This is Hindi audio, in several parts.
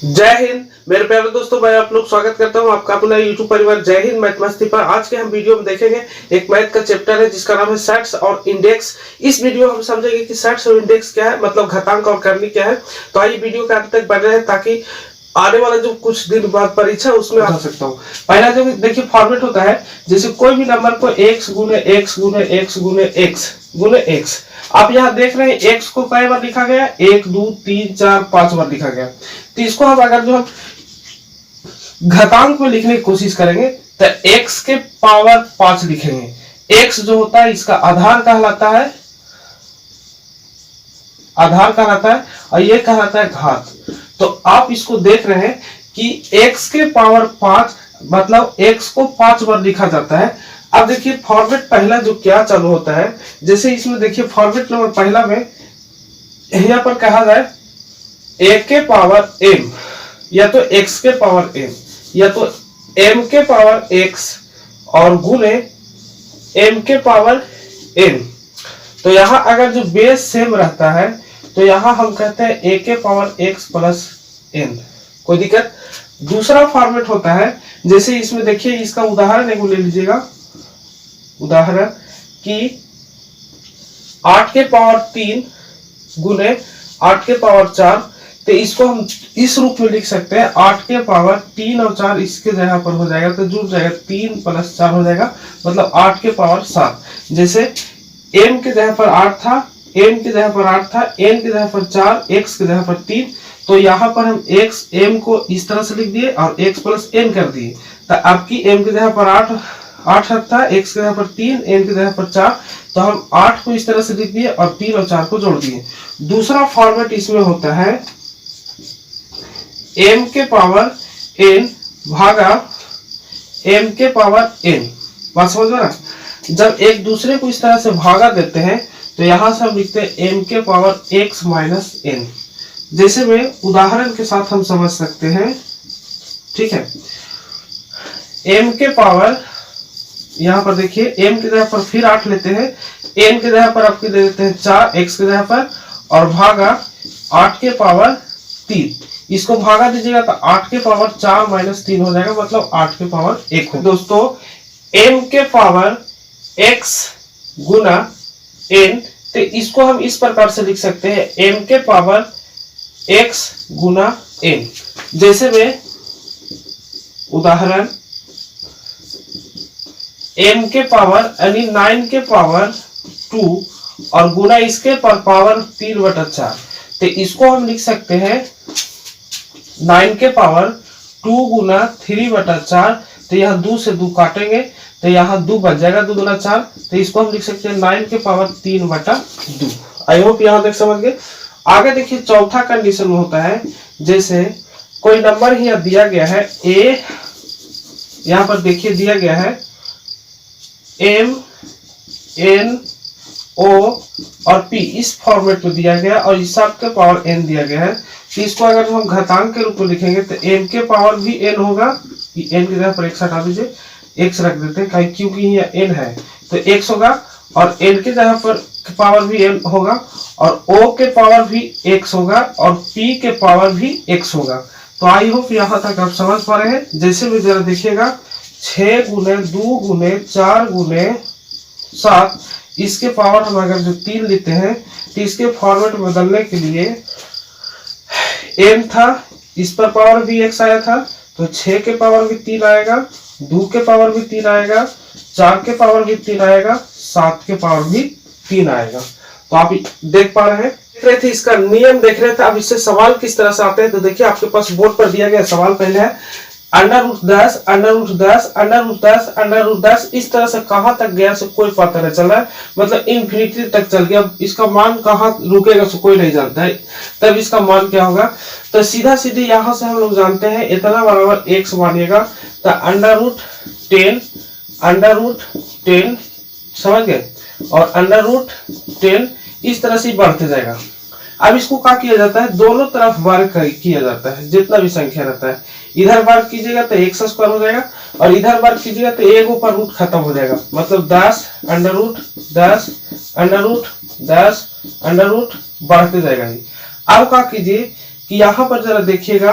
जय हिंद मेरे प्यारे दोस्तों, मैं आप लोग स्वागत करता हूं आपका अपना यूट्यूब परिवार जय हिंद मैथ मस्ती पर। आज के हम वीडियो में देखेंगे एक मैथ का चैप्टर है जिसका नाम है सेट्स और इंडेक्स। इस वीडियो में हम समझेंगे कि सेट्स और इंडेक्स क्या है, मतलब घातांक और करनी क्या है। तो आइए वीडियो के अंत तक बने रहे ताकि आने वाला जो कुछ दिन बाद परीक्षा उसमें आ सकता हूँ। पहला जो देखिए फॉर्मेट होता है, जैसे कोई भी नंबर को x गुने x गुने x गुने x गुने x। आप यहाँ देख रहे हैं x को कई बार लिखा गया, 1 2 3 4 5 बार लिखा गया। तो इसको हम अगर जो हम घातांक में लिखने की कोशिश करेंगे तो x के पावर 5 लिखेंगे। x जो होता है इसका आधार कहलाता है, और ये कहलाता है घात। तो आप इसको देख रहे हैं कि x के पावर 5 मतलब x को 5 बार लिखा जाता है। अब देखिए फॉर्मेट पहला जो क्या चालू होता है, जैसे इसमें देखिए फॉर्मेट नंबर पहला में यहाँ पर कहा जाए a के पावर m या तो x के पावर m या तो m के पावर x और गुने m के पावर n। तो यहाँ अगर जो बेस सेम रहता है तो यहाँ हम कहते हैं a के पावर x प्लस n, कोई दिक्कत। दूसरा फॉर्मेट होता है, जैसे इसमें देखिए इसका उदाहरण एक ले लीजिएगा, उदाहरण कि 8 के पावर 3 गुने 8 के पावर 4। तो इसको हम इस रूप में लिख सकते हैं, 8 के पावर 3 और 4 इसके जगह पर हो जाएगा तो जुड़ जाएगा 3 प्लस 4 हो जाएगा, मतलब 8 के पावर 7। जैसे m के जगह पर 8 था, n की जगह पर 8 था, n की जगह पर 4, x की जगह पर 3। तो यहाँ पर हम x m को इस तरह से लिख दिए और x प्लस n कर दिए। तो आपकी m की जगह पर 8 था, x की जगह पर 3, n की जगह पर 4। तो हम 8 को इस तरह से लिख दिए और 3 और 4 को जोड़ दिए। दूसरा फॉर्मेट इसमें होता है m के पावर n भागा m के पावर n। बात समझ में ना? जब एक दूसरे को इस तरह से भागा देते हैं तो यहां से हम लिखते हैं m के पावर x माइनस n। जैसे में उदाहरण के साथ हम समझ सकते हैं, ठीक है। m के पावर यहाँ पर देखिए m की जगह पर फिर 8 लेते हैं, n की जगह पर आपके दे देते हैं 4 x की जगह पर और भागा 8 के पावर 3। इसको भागा दीजिएगा तो 8 के पावर 4 माइनस 3 हो जाएगा, मतलब 8 के पावर 1 हो। दोस्तों m के पावर x गुना n, तो इसको हम इस प्रकार से लिख सकते हैं m के पावर x गुना n। जैसे में उदाहरण m के पावर यानी 9 के पावर 2 और गुना इसके पर पावर 3/4। तो इसको हम लिख सकते हैं 9 के पावर 2 गुना 3/4। तो यहाँ 2 से 2 काटेंगे तो यहाँ 2 बच जाएगा, 2 गुना 4। तो इसको हम लिख सकते हैं 9 के पावर 3/2। आई होप यहाँ तक समझ गए। आगे देखिए चौथा कंडीशन में होता है, जैसे कोई नंबर यहाँ दिया गया है a, यहाँ पर देखिए दिया गया है m n o और p, इस फॉर्मेट में दिया गया और इस सब के पावर n दिया गया है। तो इसको अगर हम घातांक के रूप में लिखेंगे तो m के पावर भी n होगा, n की जगह पर x हटा दीजिए, x रख देते हैं क्योंकि यहाँ n है तो x होगा, और n की जगह पर पावर भी n होगा, और o के पावर भी x होगा, और p के पावर भी x होगा। तो आई होप यहाँ तक आप समझ पा रहे हैं। जैसे भी जरा देखिएगा 6 गुने 2 गुने 4 गुने 7, इसके पावर हम अगर जो 3 लेते हैं तो इसके फॉर्मेट बदलने के लिए m था, इस पर पावर भी x आया था, तो 6 के पावर भी 3 आएगा, 2 के पावर भी 3 आएगा, 4 के पावर भी 3 आएगा, 7 के पावर भी 3 आएगा। तो आप देख पा रहे हैं, देख रहे थे इसका नियम देख रहे थे। अब इससे सवाल किस तरह से आते हैं तो देखिए आपके पास बोर्ड पर दिया गया सवाल पहले है √10 √10 √10 √10। इस तरह से कहां तक गया से कोई पता नहीं चल रहा है, मतलब इन्फिनिटी तक चल गया। इसका मान कहां रुकेगा से कोई नहीं जानता है, तब इसका मान क्या होगा। तो सीधा सीधे यहां से हम लोग जानते हैं इतना बराबर x मानिएगा तो √10 समझ गए, और √10 इस तरह से बढ़ते जाएगा। अब इसको क्या किया जाता है, दोनों तरफ वर्ग किया जाता है। जितना भी संख्या रहता है इधर वर्ग कीजिएगा तो x स्क्वायर हो जाएगा, और इधर वर्ग कीजिएगा तो एक ऊपर रूट खत्म हो जाएगा, मतलब 10 √10 बढ़ते जाएगा। अब क्या कीजिए कि यहाँ पर जरा देखिएगा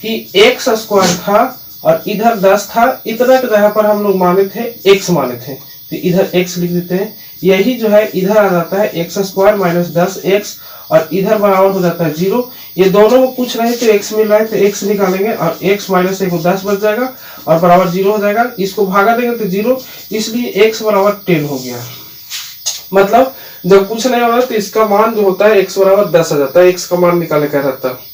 कि एक्स स्क्वायर था और इधर 10 था, इतना के जगह पर हम लोग माने थे एक्स माने थे, तो इधर एक्स लिख देते हैं। यही जो है इधर आ जाता है एक्स स्क्वायर माइनस 10x और इधर बराबर हो जाता है 0। ये दोनों में कुछ नहीं तो x मिल रहा है तो x निकालेंगे और x माइनस 1 10 बच जाएगा और बराबर 0 हो जाएगा। इसको भागा देंगे तो 0, इसलिए x बराबर 10 हो गया। मतलब जब कुछ नहीं होगा तो इसका मान जो होता है x बराबर 10 आ जाता है। x का मान निकाले क्या रहता है।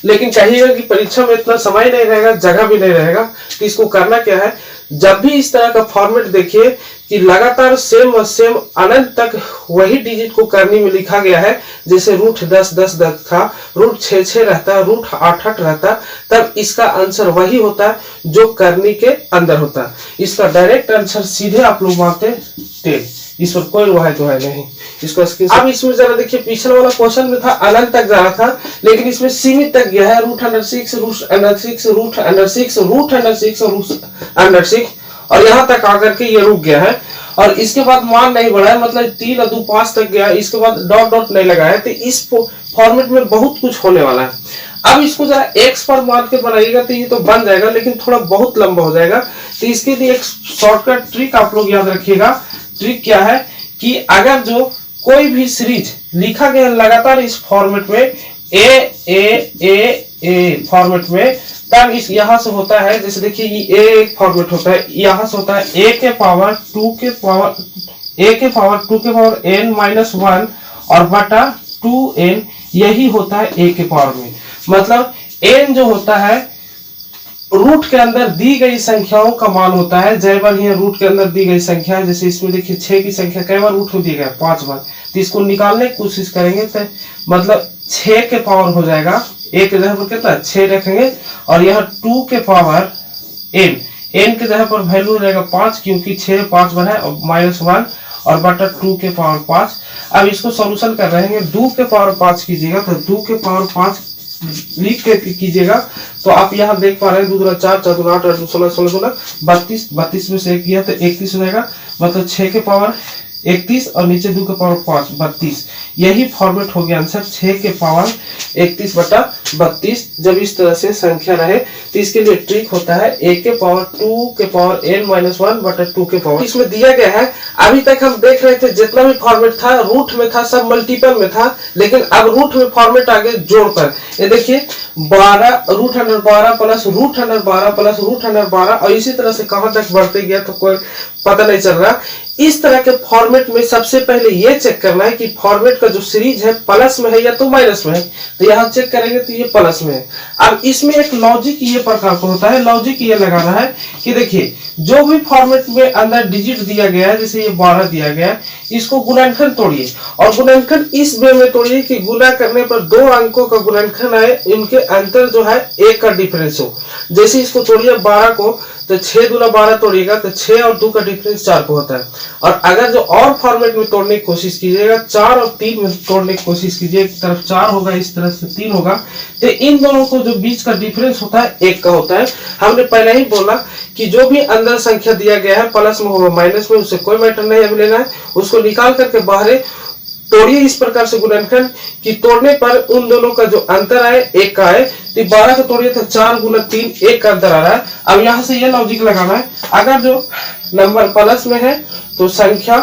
लेकिन कहिएगा कि परीक्षा में इतना समय नहीं रहेगा, जगह भी नहीं रहेगा, तो इसको करना क्या है, जब भी इस तरह का फॉर्मेट देखिए कि लगातार सेम और सेम अनंत तक वही डिजिट को करने में लिखा गया है, जैसे रूट 10 10 10 था, रूट 6 6 रहता है, रूट 8 8 रहता, तब इसका आंसर वही होता है जो करनी के अंदर होता है। इसका डायरेक्ट आंसर सीधे आप लोग मानते 10, इस पर कोई वह तो है नहीं। इसको अब इसमें जरा देखिए, पिछले वाला क्वेश्चन में था अनंत तक जा रहा था, लेकिन इसमें सीमित तक गया है, root under 6 root under 6 root under 6 root under 6 और रूट अंडर 6 और यहाँ तक आकर के ये रुक गया है। और इसके बाद मान नहीं बढ़ा है, मतलब 3 और 2 5 तक गया, इसके बाद डॉट डॉट नहीं लगा है, तो इस फॉर्मेट में बहुत कुछ होने वाला है। अब इसको जरा एक्स पर मान के बनाइएगा तो ये तो बन जाएगा, लेकिन थोड़ा बहुत लंबा हो जाएगा। तो इसके लिए एक शॉर्टकट ट्रिक आप लोग याद रखिएगा। ट्रिक क्या है कि अगर जो कोई भी सीरीज लिखा गया लगातार इस फॉर्मेट में ए फॉर्मेट में, तब इस यहाँ से होता है, जैसे देखिए ये ए एक फॉर्मेट होता है, यहाँ से होता है ए के पावर 2 के पावर n माइनस 1 और बटा 2n, यही होता है ए के पावर में। मतलब n जो होता है रूट के अंदर दी गई संख्याओं का मान होता है। जय बार ये रूट के अंदर दी गई संख्या है, जैसे इसमें देखिए 6 की संख्या कई बार रूट में दी गई 5 बार, तो इसको निकालने की कोशिश करेंगे तो मतलब 6 के पावर हो जाएगा, एक जगह पर कितना 6 रखेंगे और यहाँ 2 के पावर n के जगह पर वैल्यू हो जाएगा 5, क्योंकि 6 5 बार है और माइनस 1 और बटा 2 के पावर 5। अब इसको सोल्यूशन कर रहे हैं, 2 के पावर 5 कीजिएगा तो 2 के पावर 5 लिख के कीजिएगा तो आप यहाँ देख पा रहे हैं 2 दूना 4 4 दूना 8 8 16 16 दूना 32, 32 में से 1 किया तो 31 हो जाएगा। मतलब 6 के पावर 31 और नीचे 2 के पावर 5 32, यही फॉर्मेट हो गया आंसर 6 के पावर 31 बटा 32। जब इस तरह से संख्या रहे तो इसके लिए ट्रिक होता है a के पावर 2 के पावर n माइनस 1 बटा 2 के पावर। इसमें दिया गया है, अभी तक हम देख रहे थे जितना भी फॉर्मेट था रूट में था, सब मल्टीपल में था, लेकिन अब रूट में फॉर्मेट आगे जोड़कर ये देखिए 12 root under 12 plus root under 12 plus root under 12 और इसी तरह से कहां तक बढ़ते गया तो कोई पता नहीं चल रहा। इस तरह के फॉर्मेट में सबसे पहले ये चेक करना है कि फॉर्मेट का जो सीरीज है प्लस में है या तो माइनस में है, तो यहाँ चेक करेंगे तो ये प्लस में है। अब इसमें एक लॉजिक ये प्रकार का होता है, लॉजिक ये लगाना है कि देखिए जो भी फॉर्मेट में अंदर डिजिट दिया गया है, जैसे ये 12 दिया गया है, इसको गुणनखंड तोड़िए और गुणनखंड इस वे में तोड़िए कि गुना करने पर 2 अंकों का गुणनखंड आए, इनके अंतर जो है 1 का डिफरेंस हो। जैसे इसको तोड़िए 12 को तो 6 दूना 12 तोड़िएगा तो 6 और 2 का डिफरेंस 4 को होता है। और अगर जो और फॉर्मेट में तोड़ने की कोशिश कीजिएगा 4 और 3 में तोड़ने की कोशिश कीजिए, एक तरफ 4 होगा इस तरफ से 3 होगा, तो इन दोनों को जो बीच का डिफरेंस होता है 1 का होता है। हमने पहले ही बोला कि जो भी अंदर संख्या दिया गया है प्लस में होगा माइनस में, उससे कोई मैटर नहीं अभी लेना है, उसको निकाल करके बाहर तोड़िए इस प्रकार से गुणनखंड कि तोड़ने पर उन दोनों का जो अंतर आए 1 का आए। तो 12 का तोड़िए तो 4 गुना 3 1 का अंतर आ रहा है। अब यहाँ से ये लॉजिक लगाना है, अगर जो नंबर प्लस में है तो संख्या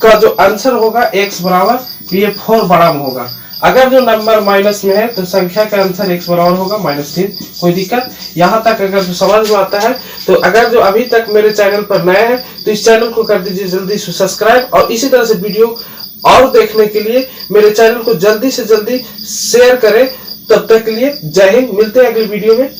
का जो आंसर होगा x बराबर ये 4 बड़ा में होगा, अगर जो नंबर माइनस में है तो संख्या का आंसर x बराबर होगा -3। कोई दिक्कत यहाँ तक अगर जो समझ में आता है तो अगर जो अभी तक मेरे चैनल पर नए हैं तो इस चैनल को कर दीजिए जल्दी से सब्सक्राइब और इसी तरह से वीडियो और देखने के लिए मेरे चैनल को जल्दी से जल्दी शेयर करें। तब तक के लिए जय हिंद, मिलते हैं अगले वीडियो में।